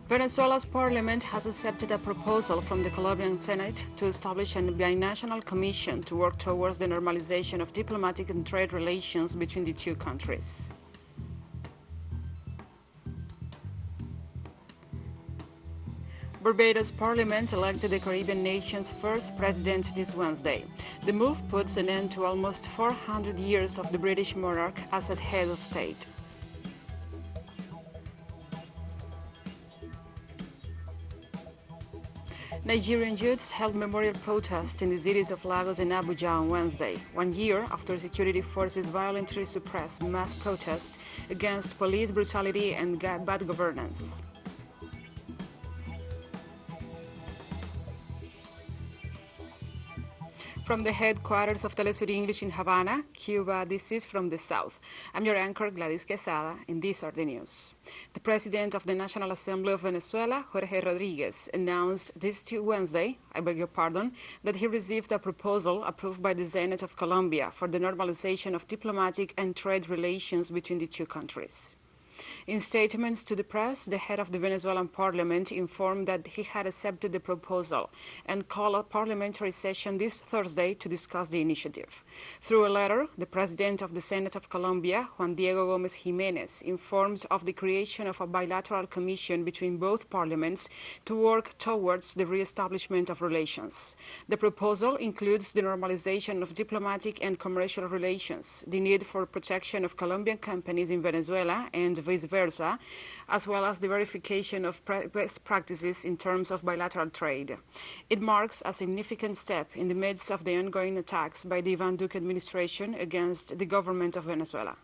Venezuela's parliament has accepted a proposal from the Colombian Senate to establish a binational commission to work towards the normalization of diplomatic and trade relations between the two countries. Barbados Parliament elected the Caribbean nation's first president this Wednesday. The move puts an end to almost 400 years of the British monarch as a head of state. Nigerian youths held memorial protests in the cities of Lagos and Abuja on Wednesday, 1 year after security forces violently suppressed mass protests against police brutality and bad governance. From the headquarters of Telesur English in Havana, Cuba, this is From the South. I'm your anchor, Gladys Quesada, and these are the news. The President of the National Assembly of Venezuela, Jorge Rodriguez, announced this Wednesday, that he received a proposal approved by the Senate of Colombia for the normalization of diplomatic and trade relations between the two countries. In statements to the press, the head of the Venezuelan parliament informed that he had accepted the proposal and called a parliamentary session this Thursday to discuss the initiative. Through a letter, the president of the Senate of Colombia, Juan Diego Gómez Jiménez, informed of the creation of a bilateral commission between both parliaments to work towards the re-establishment of relations. The proposal includes the normalization of diplomatic and commercial relations, the need for protection of Colombian companies in Venezuela and vice versa, as well as the verification of best practices in terms of bilateral trade. It marks a significant step in the midst of the ongoing attacks by the Iván Duque administration against the government of Venezuela.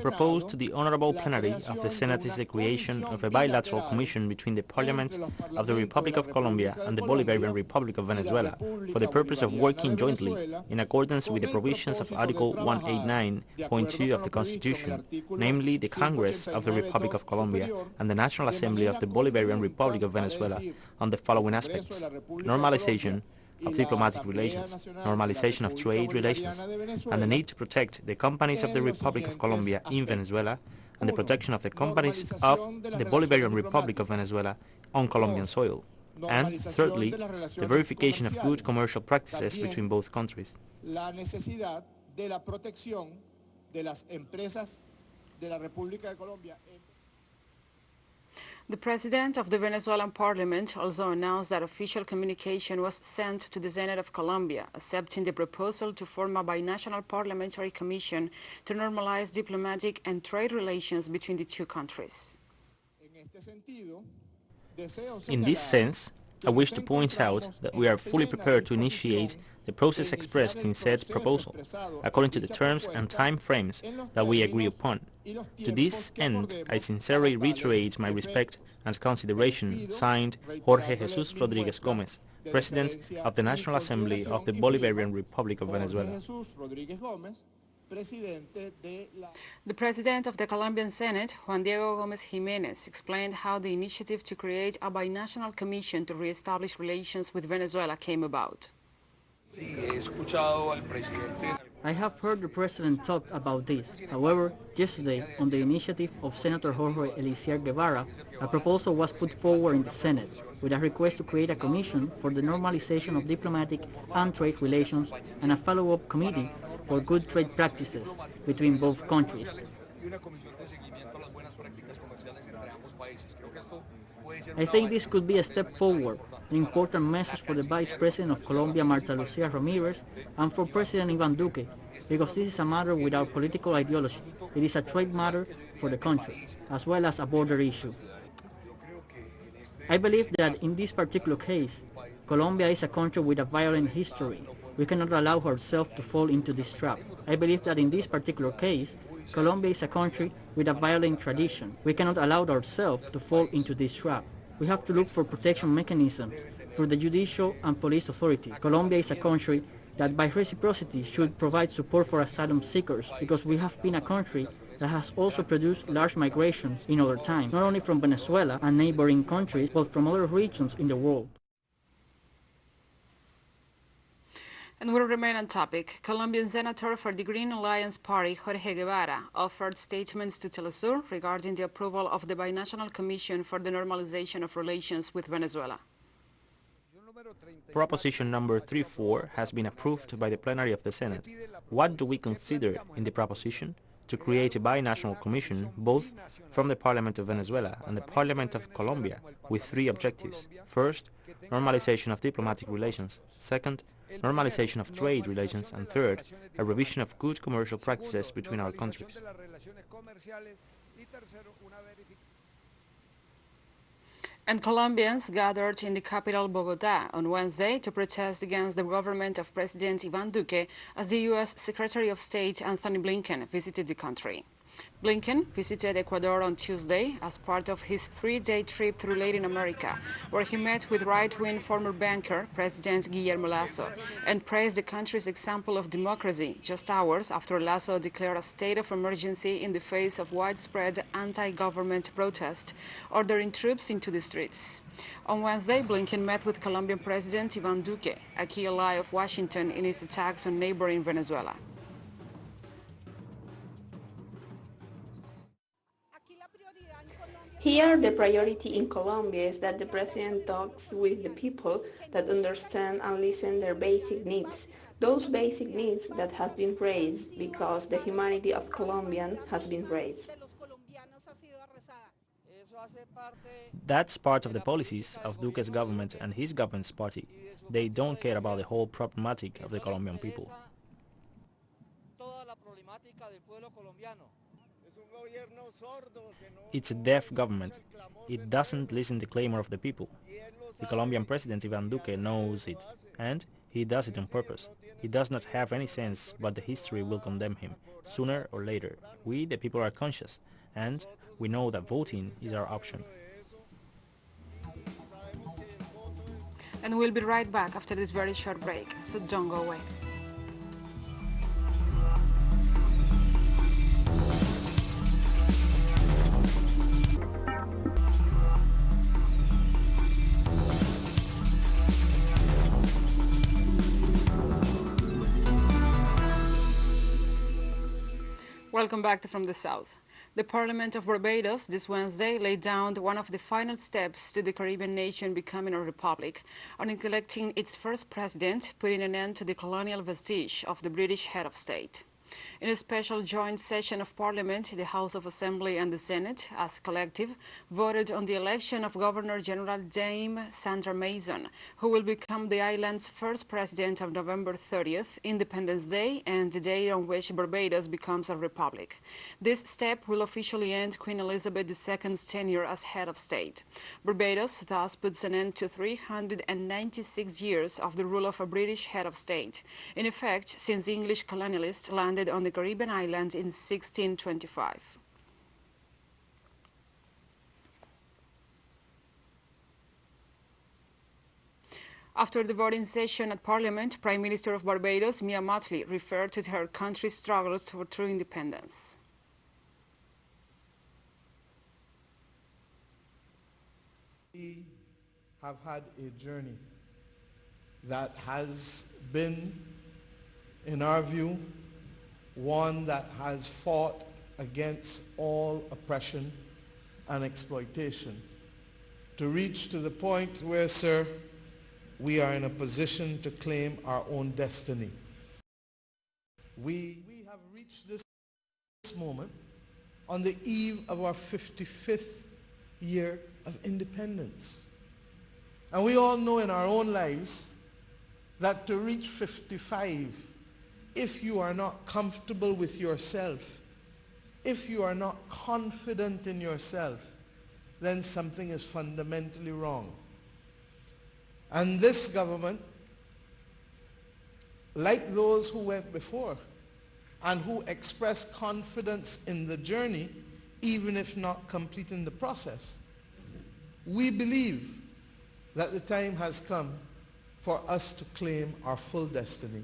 Proposed to the Honorable Plenary of the Senate is the creation of a bilateral commission between the Parliament of the Republic of Colombia and the Bolivarian Republic of Venezuela for the purpose of working jointly in accordance with the provisions of Article 189.2 of the Constitution, namely the Congress of the Republic of Colombia and the National Assembly of the Bolivarian Republic of Venezuela on the following aspects: normalization of diplomatic relations, normalization of trade relations, and the need to protect the companies of the Republic of Colombia in Venezuela and the protection of the companies of the Bolivarian Republic of Venezuela on Colombian soil. And thirdly, the verification of good commercial practices between both countries. The president of the Venezuelan parliament also announced that official communication was sent to the Senate of Colombia, accepting the proposal to form a binational parliamentary commission to normalize diplomatic and trade relations between the two countries. In this sense, I wish to point out that we are fully prepared to initiate the process expressed in said proposal, according to the terms and time frames that we agree upon. To this end, I sincerely reiterate my respect and consideration, signed Jorge Jesus Rodriguez Gómez, President of the National Assembly of the Bolivarian Republic of Venezuela. The president of the Colombian Senate, Juan Diego Gómez Jiménez, explained how the initiative to create a binational commission to re-establish relations with Venezuela came about. I have heard the President talk about this. However, yesterday, on the initiative of Senator Jorge Eliezer Guevara, a proposal was put forward in the Senate with a request to create a commission for the normalization of diplomatic and trade relations and a follow-up committee for good trade practices between both countries. I think this could be a step forward, an important message for the Vice President of Colombia, Marta Lucía Ramírez, and for President Iván Duque, because this is a matter without political ideology. It is a trade matter for the country, as well as a border issue. I believe that in this particular case, Colombia is a country with a violent history. We cannot allow ourselves to fall into this trap. I believe that in this particular case, Colombia is a country with a violent tradition. We cannot allow ourselves to fall into this trap. We have to look for protection mechanisms through the judicial and police authorities. Colombia is a country that by reciprocity should provide support for asylum seekers, because we have been a country that has also produced large migrations in other times, not only from Venezuela and neighboring countries, but from other regions in the world. And we'll remain on topic. Colombian Senator for the Green Alliance Party, Jorge Guevara, offered statements to Telesur regarding the approval of the Binational Commission for the Normalization of Relations with Venezuela. Proposition number 34 has been approved by the plenary of the Senate. What do we consider in the proposition? To create a binational commission, both from the Parliament of Venezuela and the Parliament of Colombia, with three objectives. First, normalization of diplomatic relations. Second, normalization of trade relations. And third, a revision of good commercial practices between our countries. And Colombians gathered in the capital Bogotá on Wednesday to protest against the government of President Iván Duque as the U.S. Secretary of State Anthony Blinken visited the country. Blinken visited Ecuador on Tuesday as part of his three-day trip through Latin America, where he met with right-wing former banker President Guillermo Lasso and praised the country's example of democracy just hours after Lasso declared a state of emergency in the face of widespread anti-government protest, ordering troops into the streets. On Wednesday, Blinken met with Colombian President Iván Duque, a key ally of Washington in its attacks on neighboring Venezuela. Here, the priority in Colombia is that the president talks with the people that understand and listen their basic needs, those basic needs that have been raised because the humanity of Colombian has been raised. That's part of the policies of Duque's government and his government's party. They don't care about the whole problematic of the Colombian people. It's a deaf government. It doesn't listen to the clamor of the people. The Colombian president Iván Duque knows it, and he does it on purpose. He does not have any sense, but the history will condemn him, sooner or later. We, the people, are conscious, and we know that voting is our option. And we'll be right back after this very short break, so don't go away. Welcome back to From the South. The Parliament of Barbados this Wednesday laid down one of the final steps to the Caribbean nation becoming a republic, on electing its first president, putting an end to the colonial vestige of the British head of state. In a special joint session of Parliament, the House of Assembly and the Senate, as collective, voted on the election of Governor-General Dame Sandra Mason, who will become the island's first president on November 30th, Independence Day, and the day on which Barbados becomes a republic. This step will officially end Queen Elizabeth II's tenure as head of state. Barbados thus puts an end to 396 years of the rule of a British head of state, in effect since the English colonialists landed on the Caribbean island in 1625. After the voting session at Parliament, Prime Minister of Barbados, Mia Mottley, referred to her country's struggles for true independence. We have had a journey that has been, in our view, one that has fought against all oppression and exploitation, to reach to the point where, sir, we are in a position to claim our own destiny. We have reached this moment on the eve of our 55th year of independence. And we all know in our own lives that to reach 55, if you are not comfortable with yourself, if you are not confident in yourself, then something is fundamentally wrong. And this government, like those who went before and who expressed confidence in the journey, even if not completing the process, we believe that the time has come for us to claim our full destiny.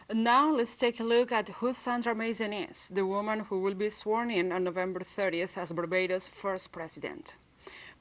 And now let's take a look at who Sandra Mason is, the woman who will be sworn in on November 30th as Barbados' first president.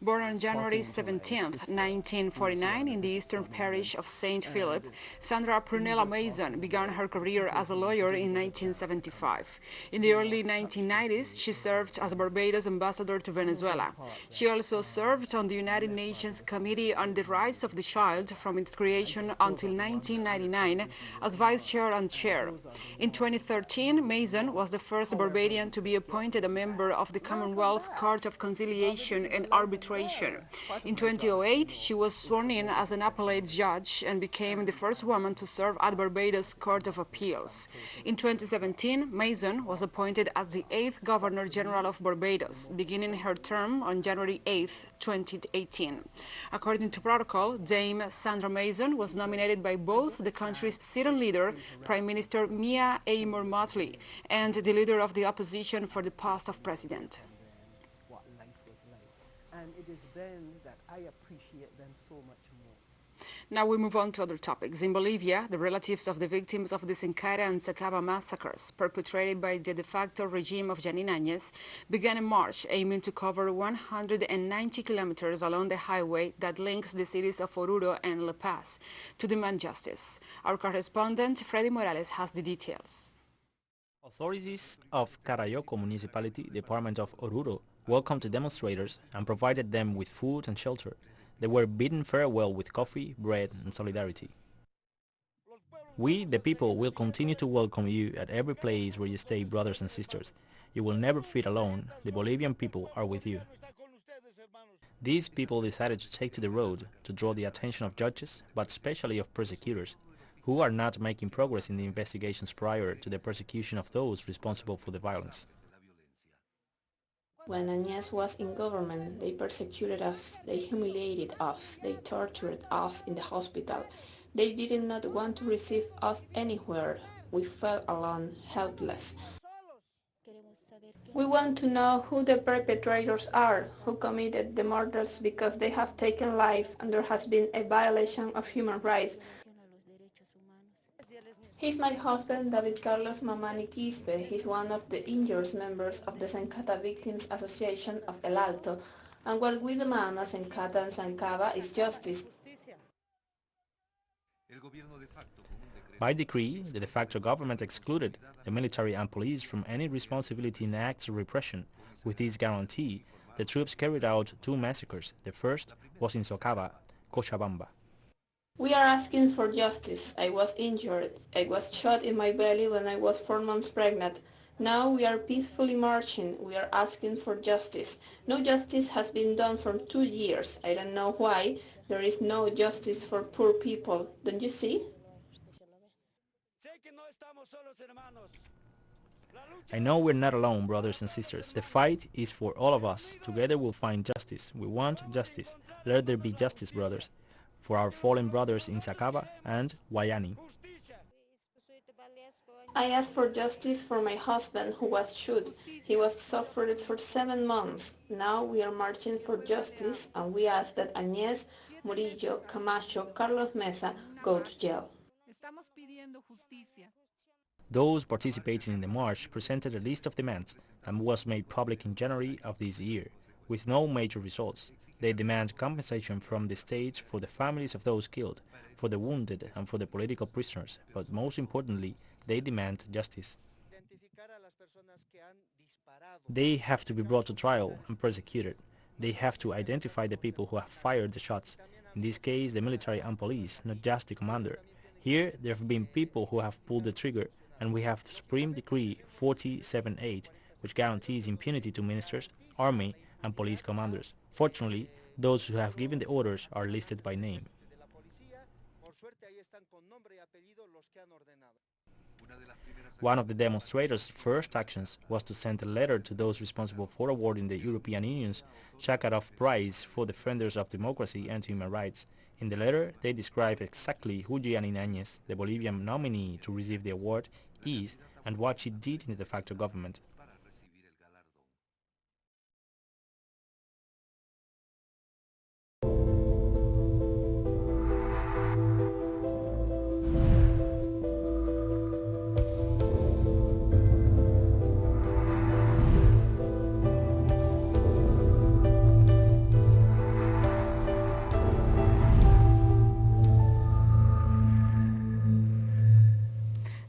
Born on January 17, 1949, in the eastern parish of St. Philip, Sandra Prunella Mason began her career as a lawyer in 1975. In the early 1990s, she served as Barbados ambassador to Venezuela. She also served on the United Nations Committee on the Rights of the Child from its creation until 1999 as vice chair and chair. In 2013, Mason was the first Barbadian to be appointed a member of the Commonwealth Court of Conciliation and Arbitration. In 2008, she was sworn in as an appellate judge and became the first woman to serve at Barbados Court of Appeals. In 2017, Mason was appointed as the 8th Governor General of Barbados, beginning her term on January 8, 2018. According to protocol, Dame Sandra Mason was nominated by both the country's sitting leader, Prime Minister Mia Amor Motley, and the leader of the opposition for the post of president. What life was like. And it is then that I appreciate them so much more. Now we move on to other topics. In Bolivia, the relatives of the victims of the Sincara and Sacaba massacres perpetrated by the de facto regime of Yanin Áñez began a march aiming to cover 190 kilometers along the highway that links the cities of Oruro and La Paz to demand justice. Our correspondent, Freddy Morales, has the details. Authorities of Carayoco Municipality, Department of Oruro, welcomed the demonstrators and provided them with food and shelter. They were bidden farewell with coffee, bread, and solidarity. We, the people, will continue to welcome you at every place where you stay, brothers and sisters. You will never feel alone. The Bolivian people are with you. These people decided to take to the road to draw the attention of judges, but especially of prosecutors, who are not making progress in the investigations prior to the persecution of those responsible for the violence. When Áñez was in government, they persecuted us, they humiliated us, they tortured us in the hospital. They did not want to receive us anywhere. We felt alone, helpless. We want to know who the perpetrators are, who committed the murders, because they have taken life and there has been a violation of human rights. He's my husband, David Carlos Mamani Quispe. He's one of the injured members of the Sencata Victims Association of El Alto, and what we demand as Sencata and Sancaba is justice. By decree, the de facto government excluded the military and police from any responsibility in acts of repression. With this guarantee, the troops carried out 2 massacres. The first was in Socaba, Cochabamba. We are asking for justice. I was injured. I was shot in my belly when I was 4 months pregnant. Now we are peacefully marching. We are asking for justice. No justice has been done for 2 years. I don't know why. There is no justice for poor people. Don't you see? I know we're not alone, brothers and sisters. The fight is for all of us. Together we'll find justice. We want justice. Let there be justice, brothers, for our fallen brothers in Sacaba and Guayani. I ask for justice for my husband who was shot. He was suffered for 7 months. Now we are marching for justice and we ask that Áñez, Murillo, Camacho, Carlos Mesa go to jail. Those participating in the march presented a list of demands and was made public in January of this year, with no major results. They demand compensation from the state for the families of those killed, for the wounded and for the political prisoners, but most importantly, they demand justice. They have to be brought to trial and prosecuted. They have to identify the people who have fired the shots, in this case the military and police, not just the commander. Here there have been people who have pulled the trigger, and we have Supreme Decree 4078, which guarantees impunity to ministers, army and police commanders. Fortunately, those who have given the orders are listed by name. One of the demonstrators' first actions was to send a letter to those responsible for awarding the European Union's Sakharov Prize for Defenders of Democracy and Human Rights. In the letter, they describe exactly who Yanin Áñez, the Bolivian nominee to receive the award, is and what she did in the de facto government.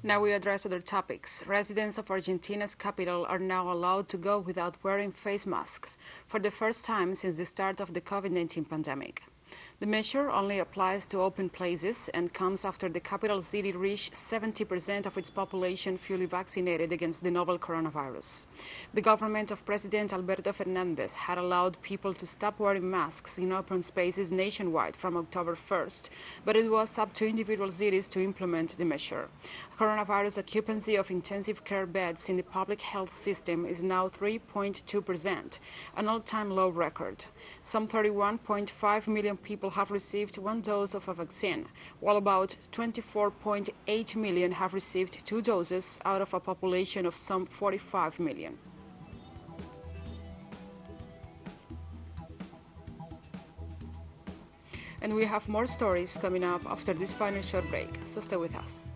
Now we address other topics. Residents of Argentina's capital are now allowed to go without wearing face masks for the first time since the start of the COVID-19 pandemic. The measure only applies to open places and comes after the capital city reached 70% of its population fully vaccinated against the novel coronavirus. The government of President Alberto Fernandez had allowed people to stop wearing masks in open spaces nationwide from October 1st, but it was up to individual cities to implement the measure. Coronavirus occupancy of intensive care beds in the public health system is now 3.2%, an all-time low record. Some 31.5 million people have received one dose of a vaccine, while about 24.8 million have received 2 doses out of a population of some 45 million. And we have more stories coming up after this final short break, so stay with us.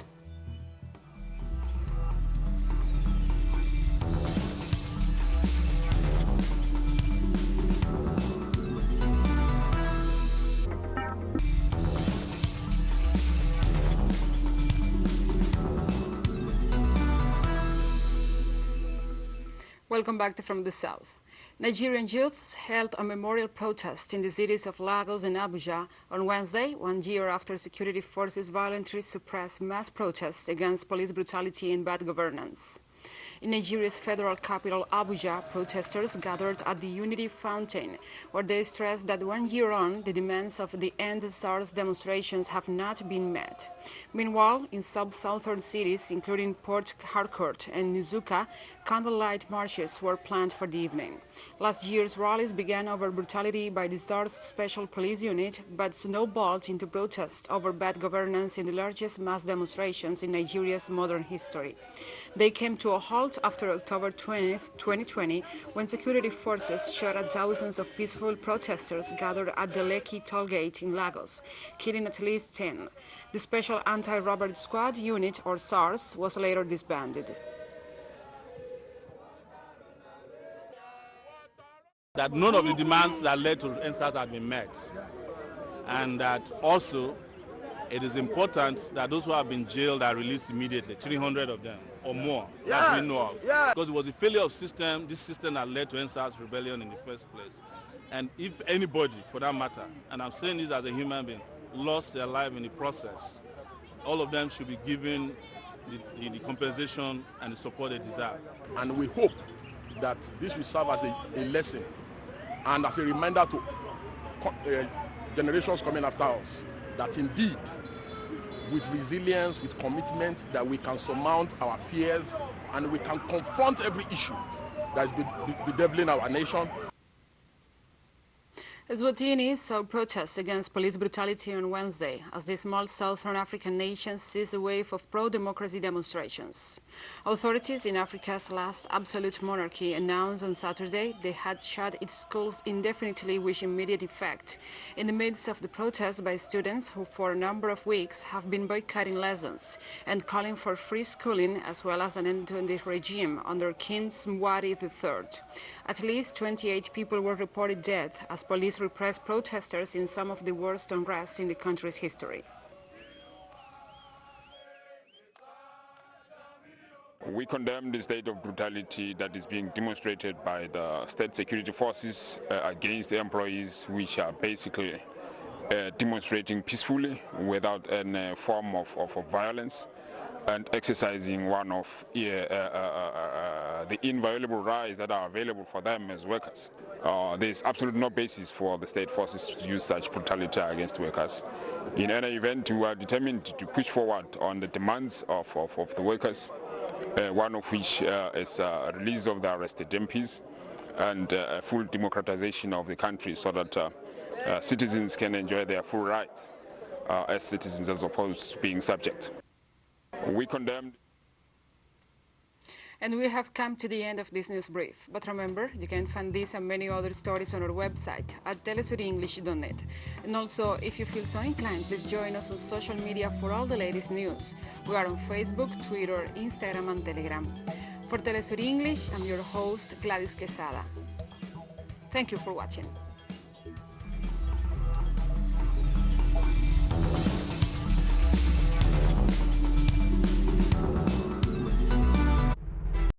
Welcome back to From the South. Nigerian youths held a memorial protest in the cities of Lagos and Abuja on Wednesday, 1 year after security forces violently suppressed mass protests against police brutality and bad governance. In Nigeria's federal capital, Abuja, protesters gathered at the Unity Fountain, where they stressed that 1 year on, the demands of the end-sars demonstrations have not been met. Meanwhile, in sub-southern cities, including Port Harcourt and Nzuka, candlelight marches were planned for the evening. Last year's rallies began over brutality by the SARS Special Police Unit, but snowballed into protests over bad governance in the largest mass demonstrations in Nigeria's modern history. They came to a halt after October 20, 2020, when security forces shot at thousands of peaceful protesters gathered at the Lekki tollgate in Lagos, killing at least 10. The Special Anti-Robbery Squad Unit, or SARS, was later disbanded. That none of the demands that led to end-sars have been met, and that also it is important that those who have been jailed are released immediately, 300 of them or more that we know of. Because it was the failure of this system that led to end-sars rebellion in the first place. And if anybody, for that matter, and I'm saying this as a human being, lost their life in the process, all of them should be given the compensation and the support they deserve. And we hope that this will serve as a lesson and as a reminder to generations coming after us that indeed, with resilience, with commitment, that we can surmount our fears and we can confront every issue that is bedeviling our nation. Eswatini saw protests against police brutality on Wednesday as the small southern African nation sees a wave of pro-democracy demonstrations. Authorities in Africa's last absolute monarchy announced on Saturday they had shut its schools indefinitely with immediate effect in the midst of the protests by students who for a number of weeks have been boycotting lessons and calling for free schooling as well as an end to the regime under King Mwari III. At least 28 people were reported dead as police repressed protesters in some of the worst unrest in the country's history. We condemn the state of brutality that is being demonstrated by the state security forces against the employees, which are basically demonstrating peacefully without any form of violence and exercising one of the inviolable rights that are available for them as workers. There is absolutely no basis for the state forces to use such brutality against workers. In any event, we are determined to push forward on the demands of the workers, one of which is release of the arrested MPs and full democratization of the country so that citizens can enjoy their full rights as citizens as opposed to being subject. We condemned. And we have come to the end of this news brief. But remember, you can find this and many other stories on our website at telesurenglish.net. And also, if you feel so inclined, please join us on social media for all the latest news. We are on Facebook, Twitter, Instagram, and Telegram. For Telesur English, I'm your host, Gladys Quesada. Thank you for watching.